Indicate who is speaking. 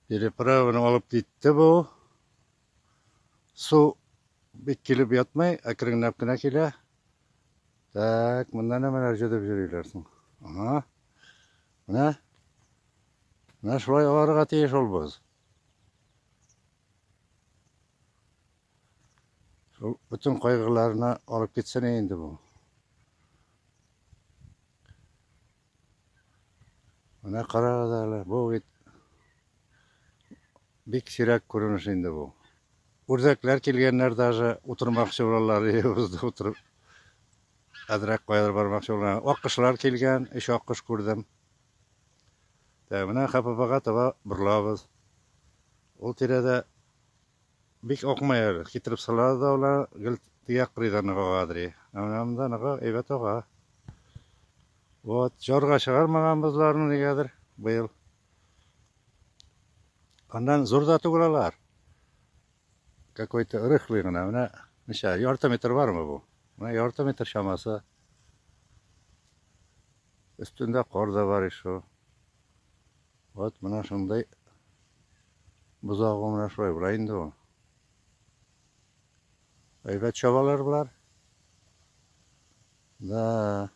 Speaker 1: Переправаны алып китте бу. Су бик килеп ятмай, әкренләп кенә килә. Так, монда нәмәләр җыдып йөриләр соң. Ага. Менә шулай аларга тиеш ул без. Шул бүтән кайгыларны алып китсен инде бу. Менә карагыз әле, бу бит бик сирәк күренеш инде бу. Үрдәкләр килгәннәр даже утырмакчы булалар, өебездә утырып. Әзрәк каядыр бармакчы булалар. Аккышлар килгән, 3 аккыш күрдем. Менә ХППга таба борылабыз. Ул тирәдә бик акмый әле. Китереп салады да улар гел тияк кырыйдан гадри. Менә монда ныгы әйбәт ага. Вот, жарга чыгармаганбызларны нигәдер быел. Андан зур да түгел алар. Какой-то рыхлый гына. Менә ничә, ярты метр бармы бу? Менә ярты метр чамасы. Өстендә кар да бар ише. Вот, менә шундай бозагы менә шулай була инде ул. Әйбәт чабалар булар. Да.